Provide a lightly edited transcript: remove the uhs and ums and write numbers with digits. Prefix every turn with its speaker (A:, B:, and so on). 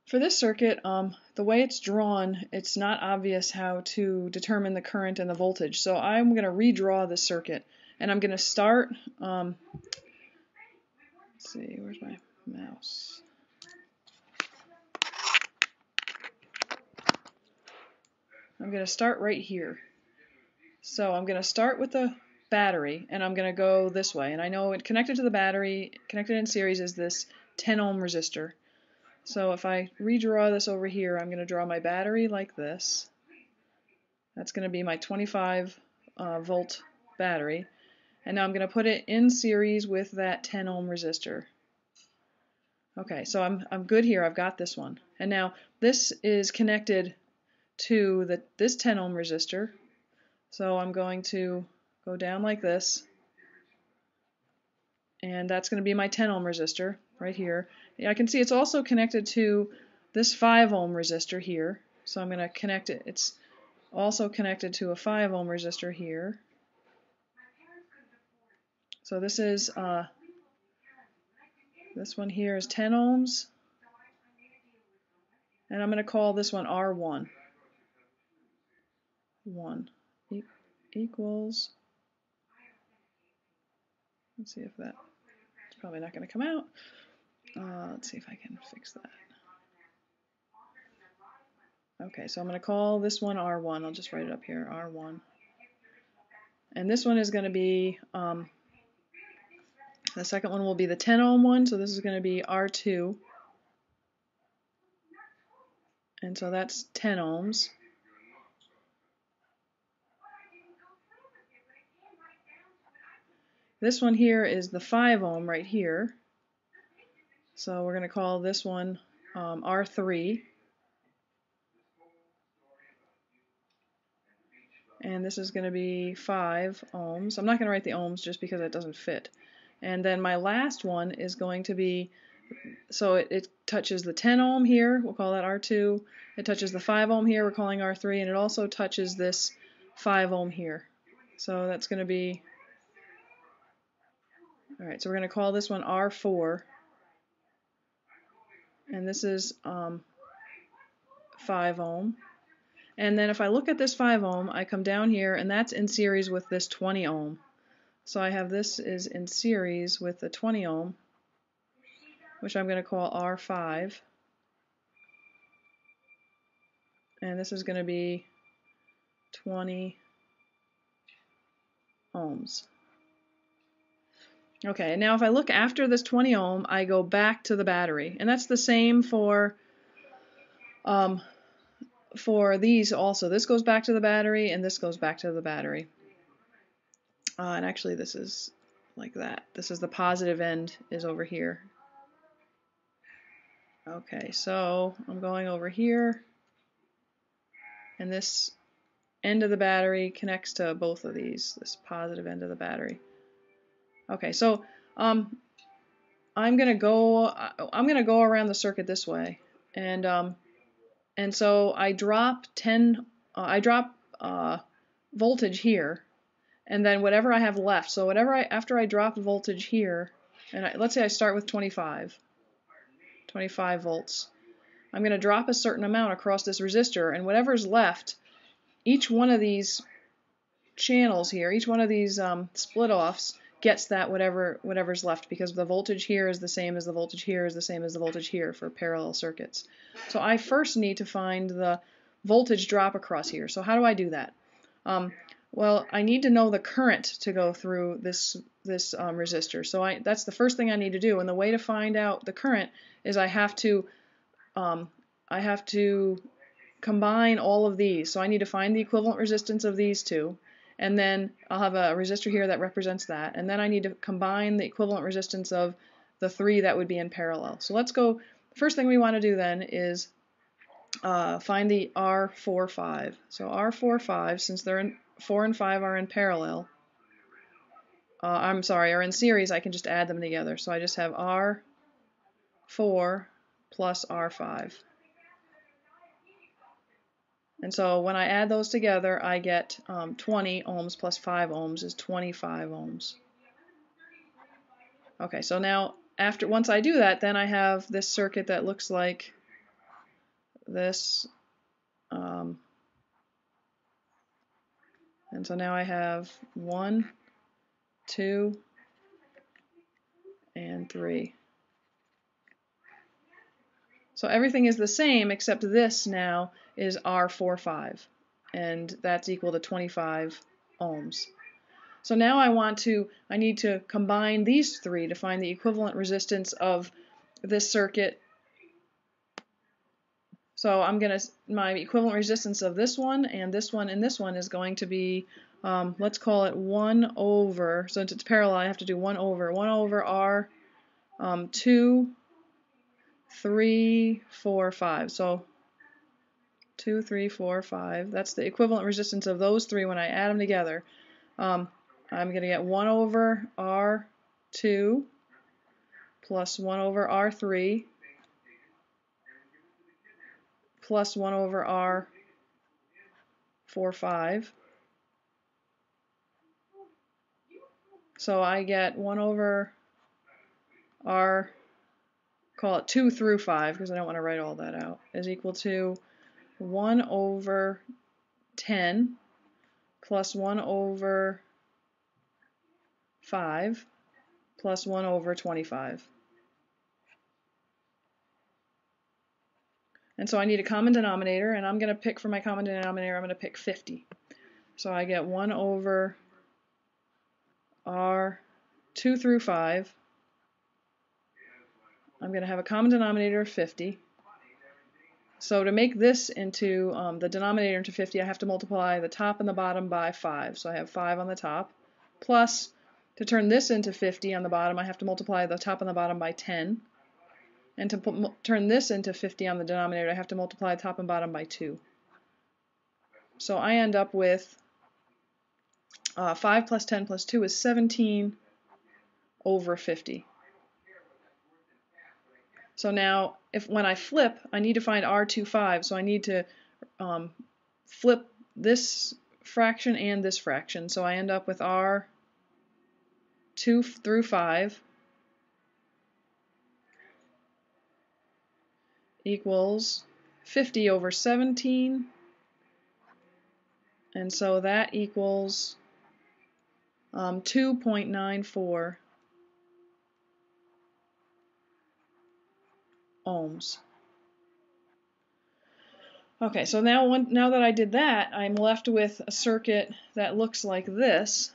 A: For this circuit, the way it's drawn, it's not obvious how to determine the current and the voltage. So I'm going to redraw the circuit, and I'm going to start, let's see, where's my mouse? I'm going to start right here. So I'm going to start with the battery, and I'm going to go this way. And I know it connected to the battery, connected in series, is this 10 ohm resistor. So if I redraw this over here, I'm going to draw my battery like this. That's going to be my 25 volt battery. And now I'm going to put it in series with that 10 ohm resistor. Okay, so I'm good here. I've got this one. And now this is connected to this 10 ohm resistor. So I'm going to go down like this. And that's going to be my 10 ohm resistor right here. I can see it's also connected to this 5 ohm resistor here. So I'm going to connect it. It's also connected to a 5 ohm resistor here. So this is this one here is 10 ohms. And I'm going to call this one R1. 1 equals, let's see if that's probably not going to come out. Let's see if I can fix that. Okay, so I'm going to call this one R1. I'll just write it up here, R1. And this one is going to be, the second one will be the 10 ohm one, so this is going to be R2. And so that's 10 ohms. This one here is the 5 ohm right here. So we're going to call this one R3. And this is going to be 5 ohms. I'm not going to write the ohms just because it doesn't fit. And then my last one is going to be, so it touches the 10 ohm here, we'll call that R2. It touches the 5 ohm here, we're calling R3, and it also touches this 5 ohm here. So that's going to be, alright, so we're going to call this one R4. And this is 5 ohm. And then if I look at this 5 ohm, I come down here, and that's in series with this 20 ohm. So I have this is in series with the 20 ohm, which I'm going to call R5. And this is going to be 20 ohms. Okay, and now if I look after this 20 ohm, I go back to the battery. And that's the same for these also. This goes back to the battery, and this goes back to the battery. And actually this is like that. This is the positive end is over here. Okay, so I'm going over here, and this end of the battery connects to both of these, this positive end of the battery. Okay, so I'm gonna go around the circuit this way, and so I drop voltage here, and then whatever I have left. So after I drop voltage here, and let's say I start with 25 volts. I'm going to drop a certain amount across this resistor, and whatever's left, each one of these channels here, each one of these split-offs gets that whatever's left, because the voltage here is the same as the voltage here is the same as the voltage here for parallel circuits. So I first need to find the voltage drop across here. So how do I do that? Well, I need to know the current to go through this resistor. So that's the first thing I need to do. And the way to find out the current is I have to combine all of these. So I need to find the equivalent resistance of these two, and then I'll have a resistor here that represents that, and then I need to combine the equivalent resistance of the three that would be in parallel. So let's go. The first thing we want to do then is find the R4-5. So R4-5, since 4 and 5 are in parallel, are in series, I can just add them together. So I just have R4 plus R5. And so when I add those together, I get 20 ohms plus 5 ohms is 25 ohms. Okay, so now once I do that, then I have this circuit that looks like this, and so now I have 1, 2, and 3. So everything is the same except this now is R45, and that's equal to 25 ohms. So now I need to combine these three to find the equivalent resistance of this circuit. So my equivalent resistance of this one and this one and this one is going to be, let's call it 1 over, since it's parallel I have to do 1 over R, 2, 3, 4, 5. So 2, 3, 4, 5. That's the equivalent resistance of those three when I add them together. I'm going to get 1 over R2 plus 1 over R3 plus 1 over R4, 5. So I get 1 over R, call it 2 through 5 because I don't want to write all that out, is equal to 1 over 10 plus 1 over 5 plus 1 over 25. And so I need a common denominator, and I'm going to pick for my common denominator, I'm going to pick 50. So I get 1 over R 2 through 5. I'm going to have a common denominator of 50. So to make this into the denominator into 50, I have to multiply the top and the bottom by 5. So I have 5 on the top. Plus, to turn this into 50 on the bottom, I have to multiply the top and the bottom by 10. And to turn this into 50 on the denominator, I have to multiply top and bottom by 2. So I end up with 5 plus 10 plus 2 is 17 over 50. So now, when I flip, I need to find R25, so I need to flip this fraction and this fraction. So I end up with R 2 through 5 equals 50 over 17, and so that equals 2.94 ohms. Okay, so now that I did that, I'm left with a circuit that looks like this.